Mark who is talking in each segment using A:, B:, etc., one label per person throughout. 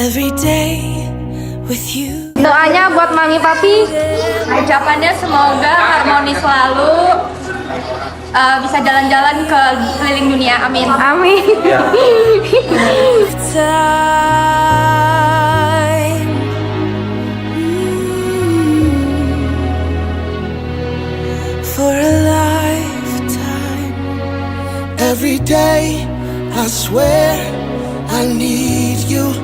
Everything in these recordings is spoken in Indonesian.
A: every day with you.
B: Doanya buat Mami Papi, ucapannya semoga harmonis selalu, bisa jalan-jalan ke keliling dunia, amin. Amin.
A: Time. For a lifetime. Every day I swear I need you.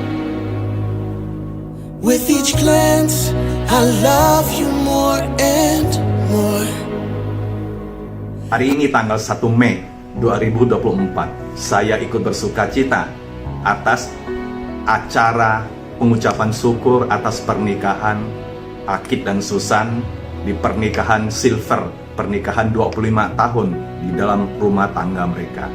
A: With each glance I love you more and more.
C: Hari ini tanggal 1 Mei 2024, saya ikut bersukacita atas acara pengucapan syukur atas pernikahan Akid dan Susan di pernikahan Silver, pernikahan 25 tahun di dalam rumah tangga mereka.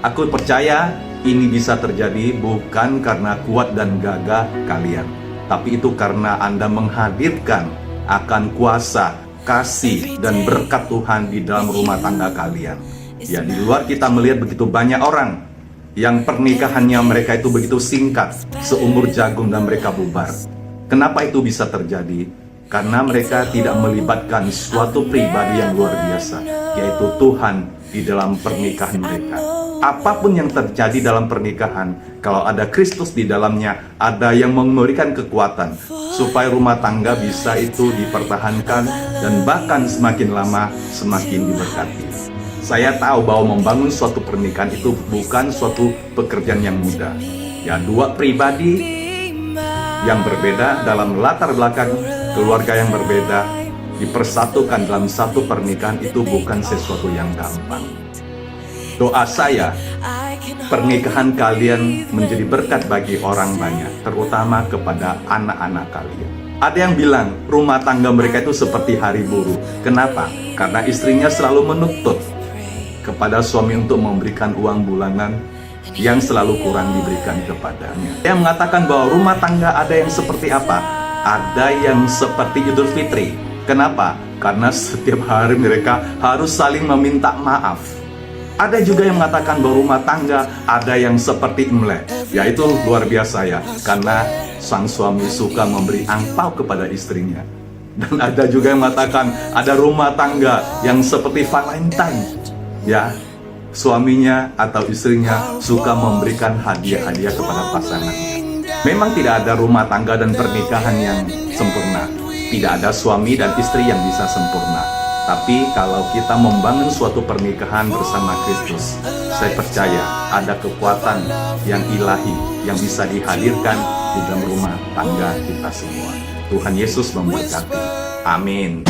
C: Aku percaya ini bisa terjadi bukan karena kuat dan gagah kalian, tapi itu karena Anda menghadirkan akan kuasa, kasih, dan berkat Tuhan di dalam rumah tangga kalian. Ya, di luar kita melihat begitu banyak orang yang pernikahannya mereka itu begitu singkat, seumur jagung dan mereka bubar. Kenapa itu bisa terjadi? Karena mereka tidak melibatkan suatu pribadi yang luar biasa, yaitu Tuhan di dalam pernikahan mereka. Apapun yang terjadi dalam pernikahan, kalau ada Kristus di dalamnya, ada yang memberikan kekuatan supaya rumah tangga bisa itu dipertahankan dan bahkan semakin lama semakin diberkati. Saya tahu bahwa membangun suatu pernikahan itu bukan suatu pekerjaan yang mudah. Ya, dua pribadi yang berbeda dalam latar belakang keluarga yang berbeda dipersatukan dalam satu pernikahan itu bukan sesuatu yang gampang. Doa saya, pernikahan kalian menjadi berkat bagi orang banyak, terutama kepada anak-anak kalian. Ada yang bilang rumah tangga mereka itu seperti hari buruh. Kenapa? Karena istrinya selalu menuntut kepada suami untuk memberikan uang bulanan yang selalu kurang diberikan kepadanya. Yang mengatakan bahwa rumah tangga ada yang seperti apa? Ada yang seperti Idul Fitri. Kenapa? Karena setiap hari mereka harus saling meminta maaf. Ada juga yang mengatakan bahwa rumah tangga ada yang seperti Imlek. Ya, itu luar biasa ya, karena sang suami suka memberi angpau kepada istrinya. Dan ada juga yang mengatakan ada rumah tangga yang seperti Valentine. Ya, suaminya atau istrinya suka memberikan hadiah-hadiah kepada pasangannya. Memang tidak ada rumah tangga dan pernikahan yang sempurna. Tidak ada suami dan istri yang bisa sempurna. Tapi kalau kita membangun suatu pernikahan bersama Kristus, saya percaya ada kekuatan yang ilahi yang bisa dihadirkan di dalam rumah tangga kita semua. Tuhan Yesus memberkati. Amin.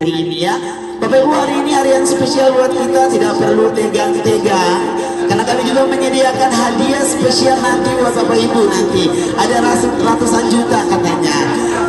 D: Ini ya, Bapak Ibu, hari ini hari yang spesial buat kita, tidak perlu tegang-tegang, karena kami juga menyediakan hadiah spesial nanti buat Bapak Ibu. Nanti ada ratusan juta katanya,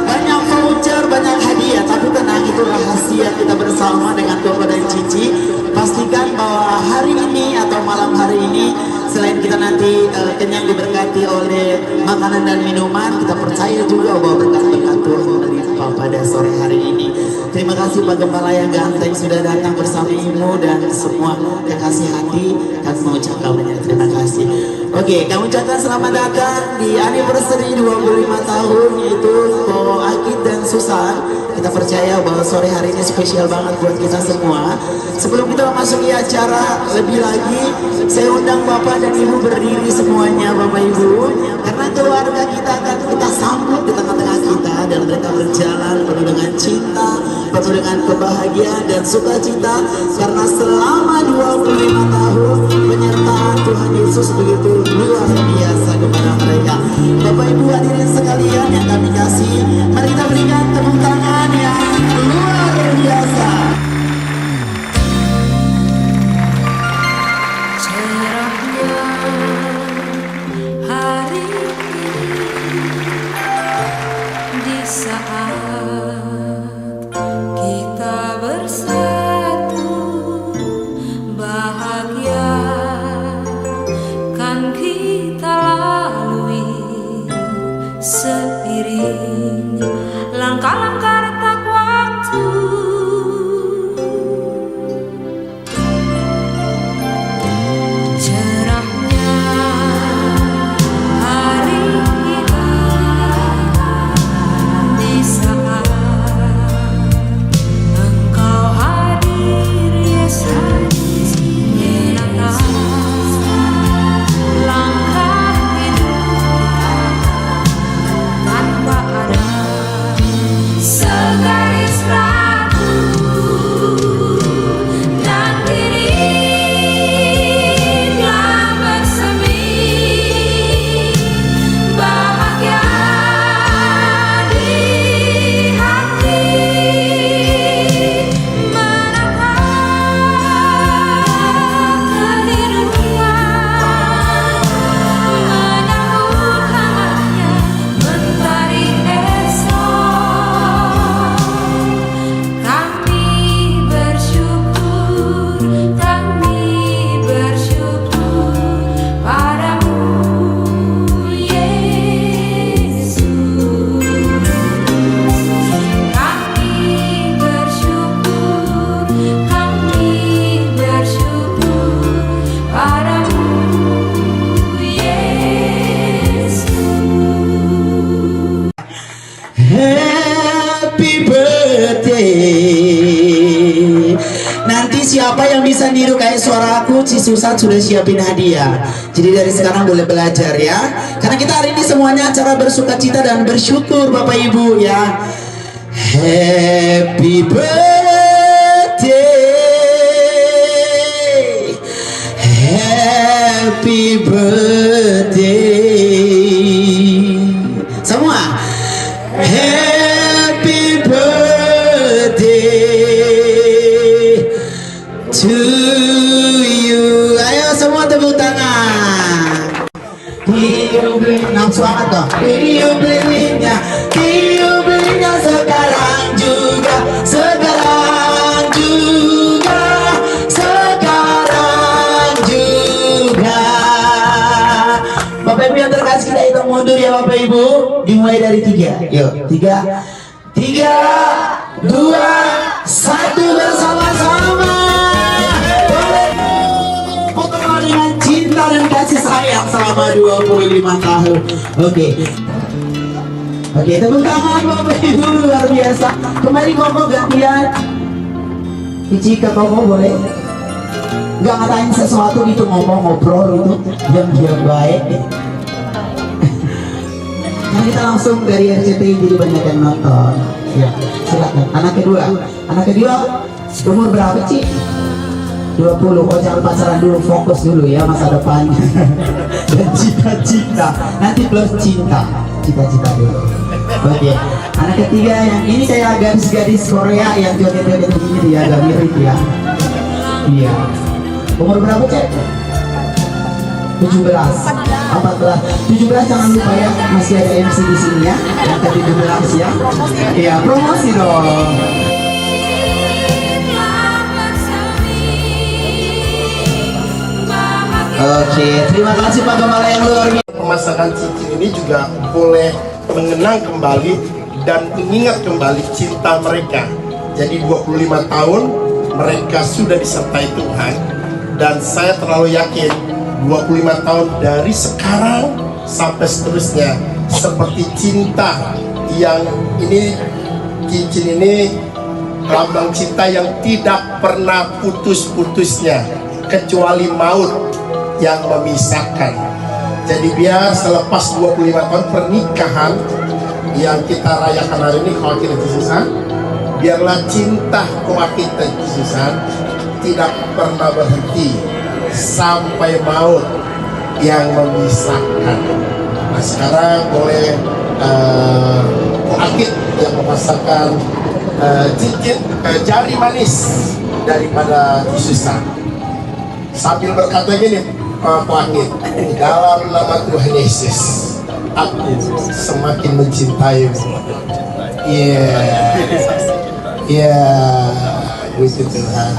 D: banyak voucher, banyak hadiah, tapi tenang, itu rahasia kita bersama dengan Bapak dan Cici. Pastikan bahwa hari ini atau malam hari ini, selain kita nanti kenyang diberkati oleh makanan dan minuman, kita percaya juga bahwa berkat-berkat Tuhan melimpah pada sore hari ini. Terima kasih Pak Gembala yang ganteng sudah datang bersama Ibu dan semua kekasih hati. Kami mengucapkan banyak terima kasih. Oke, kami ucapkan selamat datang di anniversary 25 tahun yaitu Ko Akid dan Susan. Kita percaya bahwa sore hari ini spesial banget buat kita semua. Sebelum kita memasuki acara lebih lagi, saya undang Bapak dan Ibu berdiri semuanya, Bapak Ibu, karena keluarga kita akan kita sambut di tengah-tengah kita dan mereka berjalan penuh dengan cinta, penuh dengan kebahagiaan dan sukacita, karena selama 25 tahun penyertaan Tuhan Yesus begitu luar biasa kepada mereka. Bapak Ibu hadirin sekalian yang kami kasih, mari kita berikan tepuk tangan yang luar biasa.
A: Cerahnya hari di saat kita bersatu, bahagia kan kita
D: Siapa yang bisa niru kayak suara aku, Cisusan sudah siapin hadiah. Jadi dari sekarang boleh belajar ya. Karena kita hari ini semuanya acara bersukacita dan bersyukur Bapak Ibu ya. Happy birthday, happy birthday. Semua happy birthday to you. Ayo semua tepuk tangan. Tiup lilin, nafsu amat dong. Tiup lilinnya, tiup lilinnya sekarang juga, sekarang juga, sekarang juga. Bapak Ibu yang terkasih, kita hitung mundur ya Bapak Ibu. Dimulai dari 3. Yuk, 3, 2, 1 bersama-sama. Foto dengan cinta dan kasih sayang selama 25 tahun. Oke, tepuk tangan Bapak Ibu, luar biasa. Kembali Koko gantian. Ici ke Koko boleh? Gak ngatain sesuatu gitu, ngobrol gitu, diam-diam baik. Nah kita langsung dari RCTI, jadi banyak yang nonton. Ya, silakan. Anak kedua umur berapa Ci? 20. Oh jangan pacaran dulu, fokus dulu ya masa depan. Dan cita-cita, nanti plus cinta, cita-cita dulu. Oke, anak ketiga yang ini kayak gadis-gadis Korea yang joget-joget begini dia, agak mirip ya. Iya. Umur berapa Cek? 17, 14, 17 jangan lupa ya, masih ada MC di sini ya, yang ke-17 ya. Iya, promosi dong. Oke, terima kasih Pak Gembala yang luar biasa.
E: Pemasangan cincin ini juga boleh mengenang kembali dan mengingat kembali cinta mereka. Jadi 25 tahun mereka sudah disertai Tuhan, dan saya terlalu yakin 25 tahun dari sekarang sampai seterusnya seperti cinta yang ini, cincin ini lambang cinta yang tidak pernah putus-putusnya kecuali maut yang memisahkan. Jadi biar selepas 25 tahun pernikahan yang kita rayakan hari ini, kalau kita Cisusan, biarlah cinta kita Cisusan tidak pernah berhenti sampai maut yang memisahkan. Nah sekarang boleh Akid yang memasangkan cincin jari manis daripada Cisusan sambil berkata gini, Pak Akid, dalam nama Tuhan Yesus aku semakin mencintaimu. Puji Tuhan.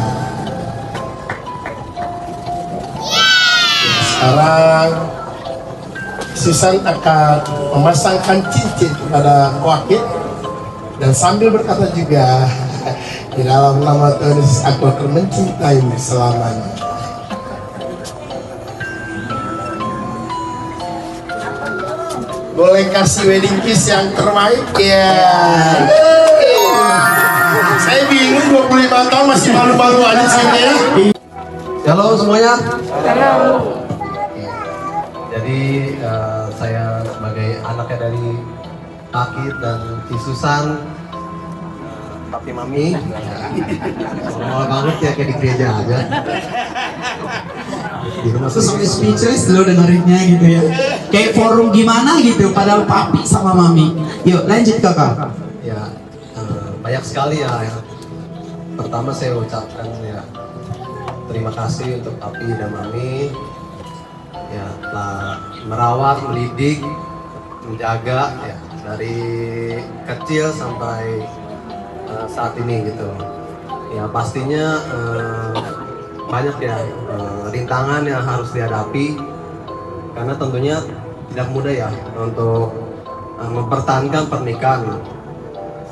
E: Sekarang Susan akan memasangkan cincin kepada Wakil dan sambil berkata juga, di dalam nama Tuhan Yesus aku akan mencintaimu selamanya. Boleh kasih wedding kiss yang terbaik ya. Saya bingung 25 tahun masih malu-malu aja sini ya.
F: Halo semuanya. Halo. Jadi saya sebagai anaknya dari Akid dan Cisusan, papi mami, normal banget ya kayak di gereja aja. Di rumah
D: Terus sampai speechless lo dengerinnya gitu ya. Kayak forum gimana gitu, padahal papi sama mami. Yuk lanjut kakak.
F: ya banyak sekali ya. Pertama saya ucapkan ya terima kasih untuk papi dan mami ya telah merawat, mendidik, menjaga ya dari kecil sampai saat ini gitu. Ya pastinya banyak ya rintangan yang harus dihadapi karena tentunya tidak mudah ya untuk mempertahankan pernikahan.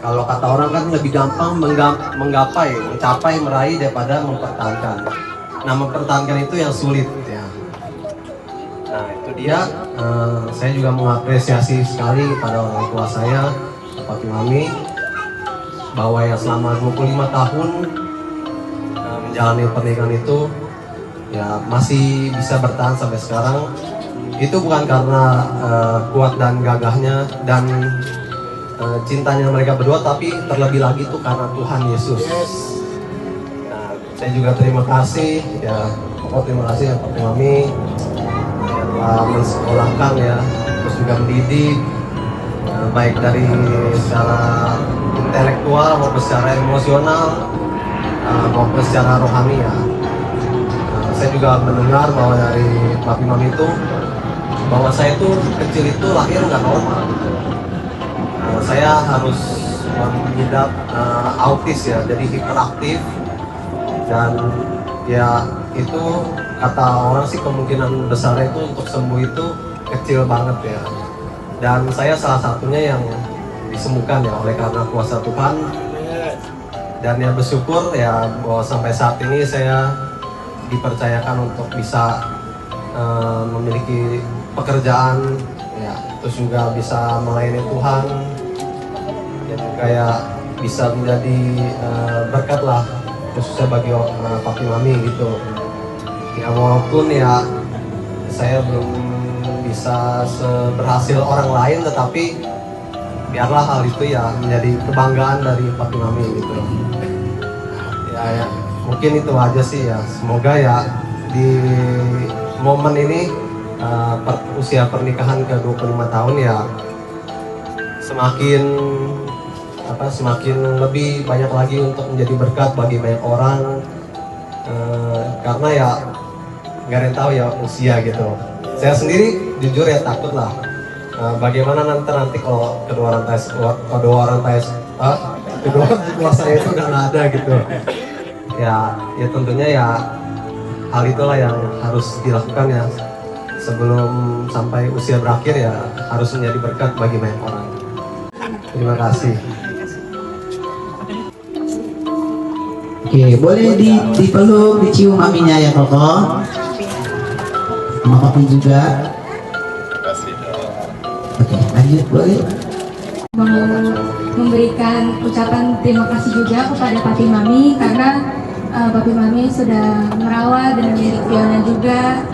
F: Kalau kata orang kan lebih gampang mencapai, meraih daripada mempertahankan. Nah mempertahankan itu yang sulit ya. Nah itu dia, saya juga mengapresiasi sekali kepada orang tua saya, papi mami, bahwa ya selama 25 tahun menjalani pernikahan itu ya masih bisa bertahan sampai sekarang. Itu bukan karena kuat dan gagahnya dan cintanya mereka berdua, tapi terlebih lagi itu karena Tuhan Yesus. Nah, saya juga terima kasih ya, terima kasih ya Papi Mami yang telah mensekolahkan ya, terus juga mendidik baik dari secara intelektual maupun secara emosional maupun secara rohani ya. Saya juga mendengar bahwa dari Papi Mami itu bahwa saya itu kecil itu lahir nggak normal. Saya harus mengidap autis ya, jadi hiperaktif, dan ya itu kata orang sih kemungkinan besar itu untuk sembuh itu kecil banget ya. Dan saya salah satunya yang disembuhkan ya oleh karena kuasa Tuhan. Dan ya bersyukur ya bahwa sampai saat ini saya dipercayakan untuk bisa memiliki pekerjaan ya, terus juga bisa melayani Tuhan, dan juga ya bisa menjadi berkat lah khususnya bagi Papi Mami gitu. Ya walaupun ya saya belum bisa seberhasil orang lain, tetapi biarlah hal itu ya menjadi kebanggaan dari Papi Mami gitu. Ya mungkin itu aja sih ya. Semoga ya di momen ini usia pernikahan ke 25 tahun ya semakin lebih banyak lagi untuk menjadi berkat bagi banyak orang, karena ya nggak ada yang tahu ya usia gitu. Saya sendiri jujur ya takut lah bagaimana nanti kalau kedua orang tua saya itu udah nggak ada gitu ya tentunya ya hal itulah yang harus dilakukan ya sebelum sampai usia berakhir ya, harus menjadi berkat bagi banyak orang. Terima kasih.
D: Oke, boleh dipeluk, dicium maminya ya Koko. Sama Papi juga. Oke, lanjut boleh.
B: Mau memberikan ucapan terima kasih juga kepada Papi Mami karena Papi Mami sudah merawat dan mendidik Fiona juga.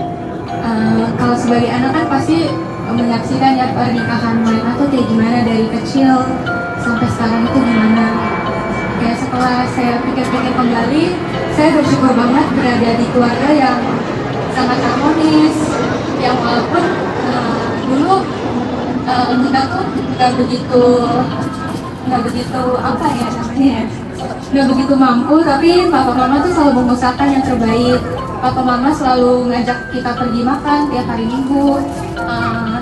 B: Kalau sebagai anak kan pasti menyaksikan ya pernikahan mereka tuh kayak gimana dari kecil sampai sekarang itu gimana. Kayak setelah saya pikir-pikir kembali, saya bersyukur banget berada di keluarga yang sangat harmonis, yang walaupun dulu kita tuh nggak begitu apa ya namanya, nggak begitu mampu, tapi papa mama tuh selalu mengusahakan yang terbaik. Papa mama selalu ngajak kita pergi makan tiap hari Minggu,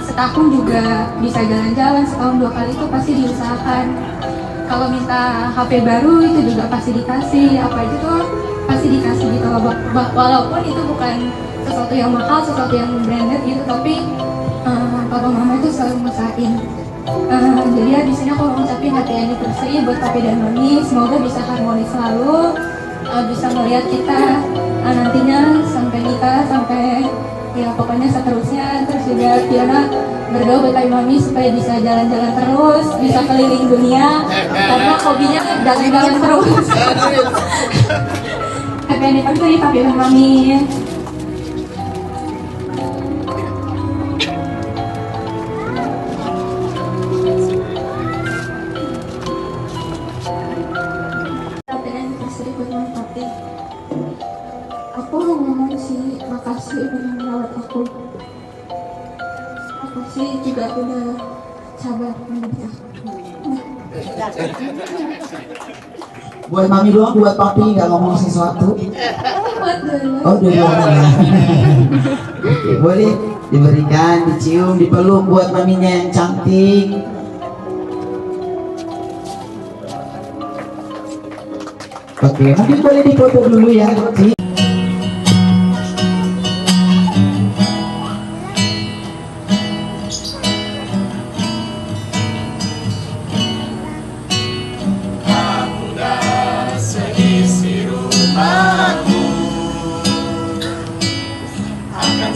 B: setahun juga bisa jalan-jalan, setahun 2 kali itu pasti diusahakan. Kalau minta HP baru itu juga pasti dikasih, apa aja tuh pasti dikasih gitu. Walaupun itu bukan sesuatu yang mahal, sesuatu yang branded gitu, tapi papa mama itu selalu ngusahain. Jadi ya di sini aku mau ngucapin hati anniversary buat Papi dan Mami, semoga bisa harmonis selalu, bisa melihat kita nantinya sampai nikah, sampai ya pokoknya seterusnya. Terus juga Fiona berdoa buat Papi Mami supaya bisa jalan-jalan terus, bisa keliling dunia karena hobinya jalan-jalan terus. Happy anniversary Papi dan Mami. Aku ngomong sih, makasih udah merawat aku. Makasih juga udah sabar mendidik aku.
D: Buat Mami doang, buat Papi nggak ngomong sesuatu. Oh dua-duanya. Oke, boleh diberikan, dicium, dipeluk buat maminya yang cantik. Oke, mungkin boleh dipoto dulu ya.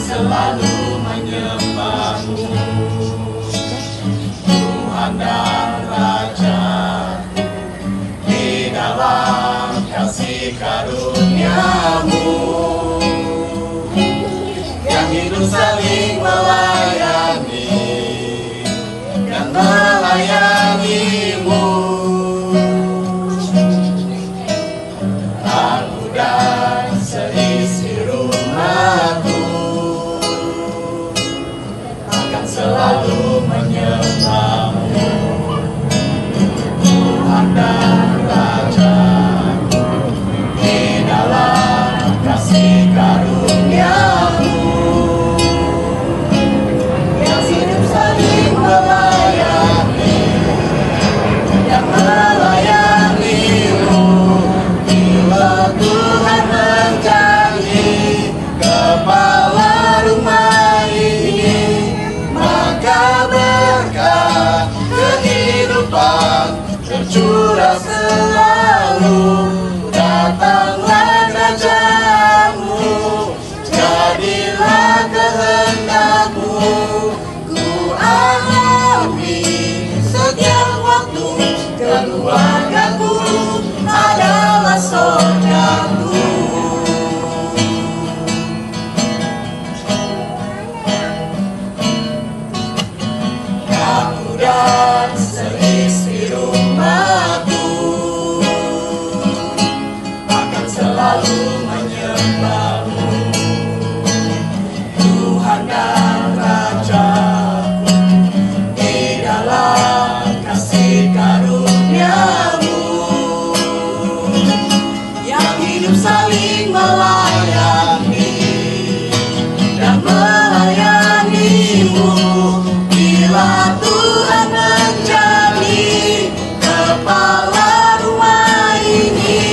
A: Selalu menyembahmu, Tuhan dan Raja, di dalam kasih karunia.
G: hidup saling melayani dan melayanimu. Aku dan seisi rumahku akan selalu menyembahmu, Tuhan dan Raja, di dalam kasih karunia-Mu yang hidup saling melayani dan melayani-Mu. Bila Tuhan menjadi kepala rumah ini, maka berkat kehidupan tercurah selalu. Datanglah kerajaan-Mu, jadilah kehendak-Mu. Ku alami setiap waktu, keluargaku adalah surgaku. Aku dan seisi rumahku akan selalu menyembah-Mu, Tuhan dan Raja, di dalam kasih karunia-Mu yang hidup saling melayani dan melayani-Mu. Bila Tuhan menjadi kepala rumah ini,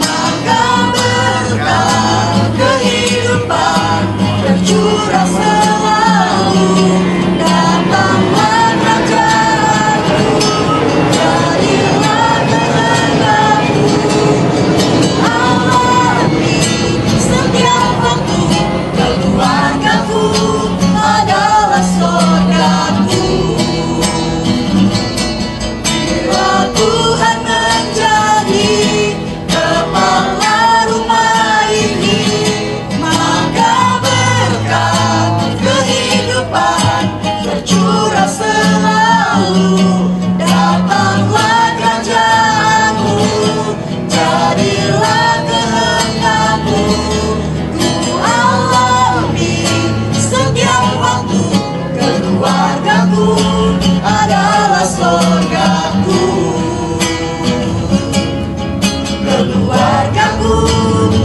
G: maka berkat kehidupan tercurah selalu. Datanglah kerajaan-Mu, jadilah kehendak-Mu. Alami setiap waktu, keluargaku adalah surgaku. Bila Tuhan menjadi kepala rumah ini, maka berkat kehidupan tercurah selalu. Datanglah kerajaan-Mu, jadilah kehendak-Mu. Ku alami setiap waktu, keluargaku adalah surgaku. Keluargaku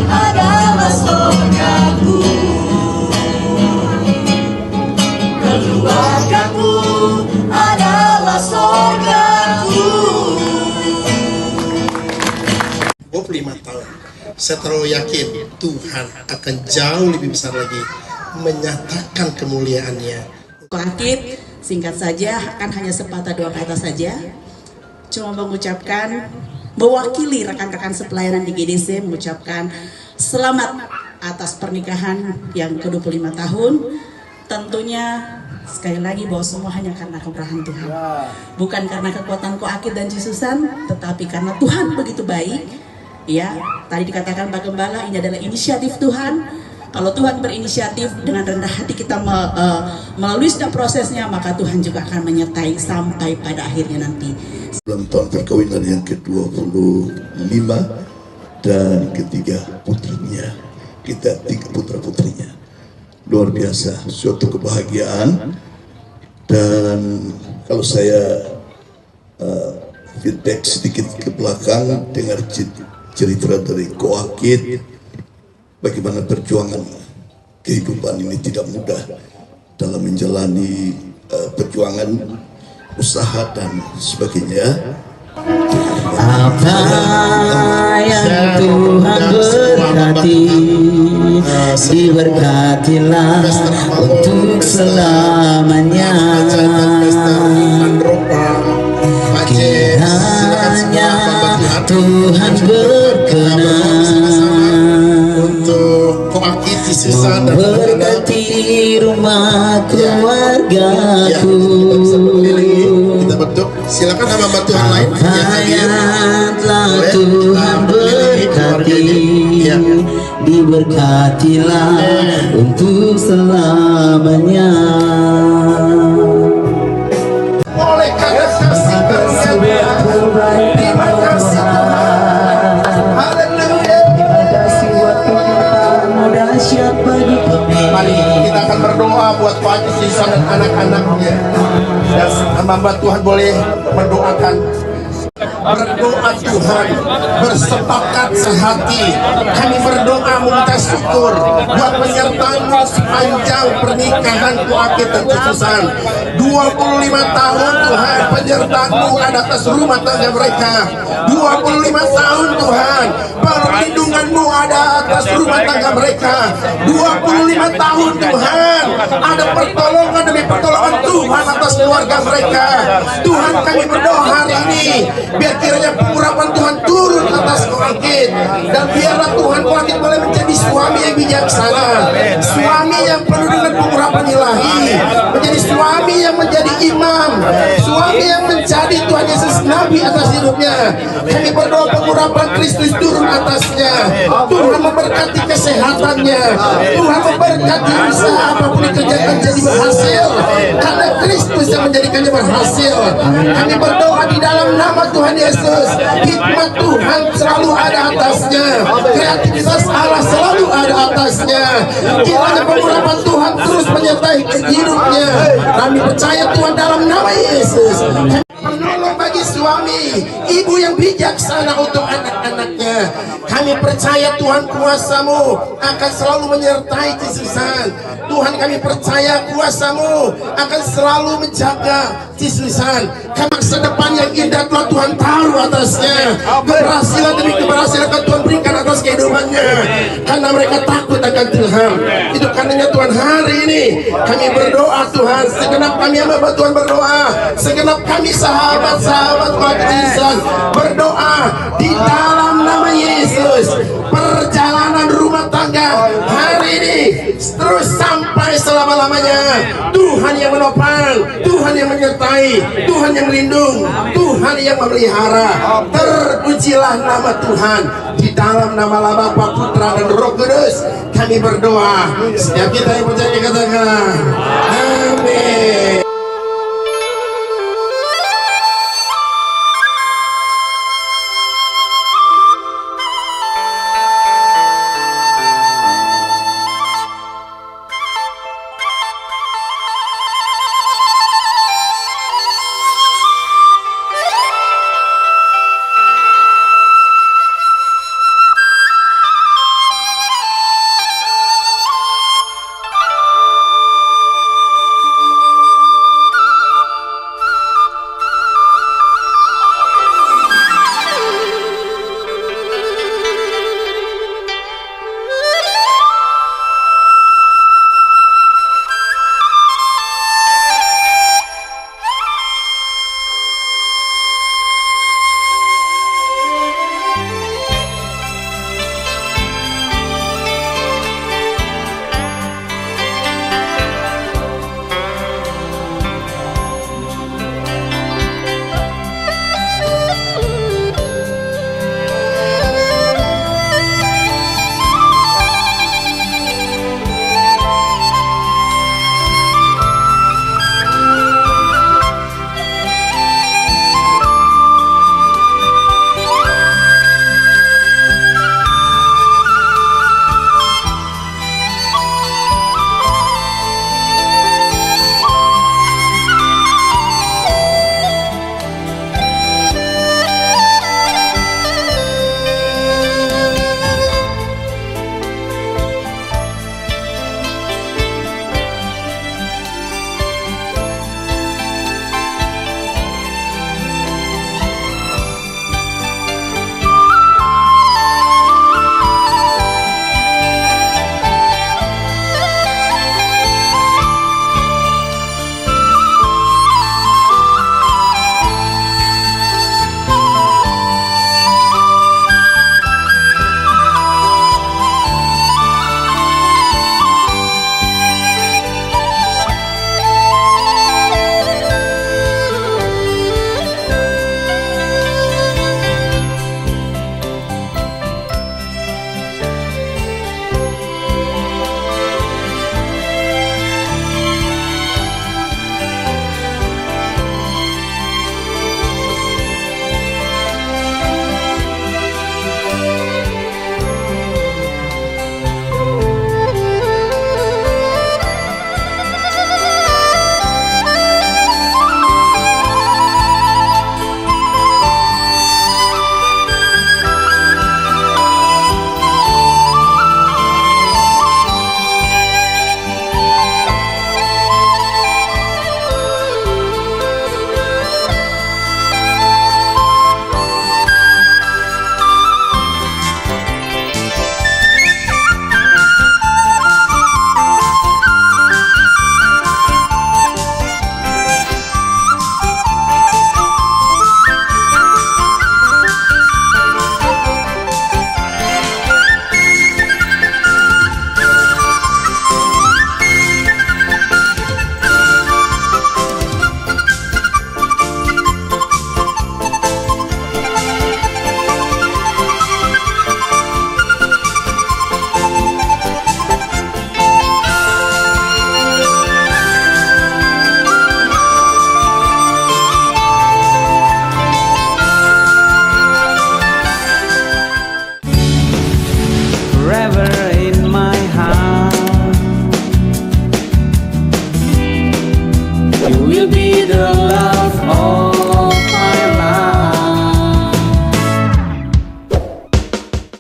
G: adalah surgaku. Keluargaku adalah surgaku.
E: 25 tahun. Saya terlalu yakin Tuhan akan jauh lebih besar lagi menyatakan kemuliaan-Nya.
H: Akid, singkat saja, akan hanya sepatah dua kata saja. Cuma mengucapkan, mewakili rekan-rekan sepelayanan di GDC, mengucapkan selamat atas pernikahan yang ke-25 tahun. Tentunya sekali lagi bahwa semua hanya karena kemurahan Tuhan. Bukan karena kekuatan Koakid dan Jesusan, tetapi karena Tuhan begitu baik. Ya, tadi dikatakan Pak Gembala, ini adalah inisiatif Tuhan. Kalau Tuhan berinisiatif, dengan rendah hati kita melalui setiap prosesnya, maka Tuhan juga akan menyertai sampai pada akhirnya nanti.
I: Dalam tahun perkawinan yang ke-25 dan ketiga putrinya, kita 3 putra-putrinya. Luar biasa, suatu kebahagiaan. Dan kalau saya feedback sedikit ke belakang, dengar cerita dari Koakid, bagaimana perjuangan kehidupan ini tidak mudah dalam menjalani perjuangan usaha dan sebagainya.
J: Apa yang Tuhan berkati, diberkatilah untuk selamanya. Kiranya Tuhan berkenan
E: untuk Koakid, Jesusan dan
J: memberkati rumah keluargaku.
E: Kita bentuk, silakan hamba Tuhan lain yang hadir.
J: Telah Tuhan berkati, diberkatilah untuk selamanya.
E: Oleh karena kasih karunia, terima kasih Tuhan. Haleluya.
J: Dahsyat bagi
E: Mari kita akan berdoa buat Pak Haji Sisan dan anak-anaknya. Dan hamba Tuhan boleh mendoakan. Berdoa Tuhan, bersepakat sehati. Kami berdoa meminta syukur buat penyertaan-Mu sepanjang pernikahan Kuakit dan Susan. 25 tahun Tuhan, penyertaan-Mu ada atas rumah tangga mereka. 25 tahun Tuhan, perlindungan-Mu ada atas rumah tangga mereka. 25 tahun Tuhan, ada pertolongan demi pertolongan Tuhan atas keluarga mereka. Tuhan, kami berdoa hari ini, biar kiranya pengurapan Tuhan turun atas Kuakit, dan biarlah Tuhan Kuakit boleh menjadi suami yang bijaksana, suami yang penuh dengan pengurapan ilahi, menjadi suami yang menjadi imam, suami yang menjadi Tuhan Yesus Nabi atas hidupnya. Kami berdoa pengurapan Kristus turun atasnya. Tuhan memberkati kesehatannya, Tuhan memberkati usaha apapun dikerjakan jadi berhasil, karena Kristus yang menjadikannya berhasil. Kami berdoa di dalam nama Tuhan Yesus, hikmat Tuhan selalu ada atasnya, kreativitas Allah selalu ada atasnya. Kiranya pengurapan Tuhan terus menyertai hidupnya. Kami percaya Tuhan dalam nama Yesus. Penolong bagi suami, ibu yang bijaksana untuk anak-anaknya. Kami percaya Tuhan kuasa-Mu akan selalu menyertai Susan. Tuhan, kami percaya kuasa-Mu akan selalu menjaga Susan. Masa depan yang indah telah Tuhan taruh atasnya. Keberhasilan demi keberhasilan akan Tuhan berikan atas kehidupannya, karena mereka takut akan Tuhan. Itu karenanya Tuhan, hari ini kami berdoa Tuhan, segenap kami hamba Tuhan berdoa, segenap kami sahabat-sahabat Tuhan berdoa di dalam nama Yesus. Perjalanan rumah tangga hari ini terus sampai selama-lamanya. Tuhan yang menopang, Tuhan yang menyertai, Tuhan yang melindung, Tuhan yang memelihara. Terpujilah nama Tuhan. Di dalam nama Bapa, Putra dan Roh Kudus kami berdoa. Setiap kita yang percaya katakan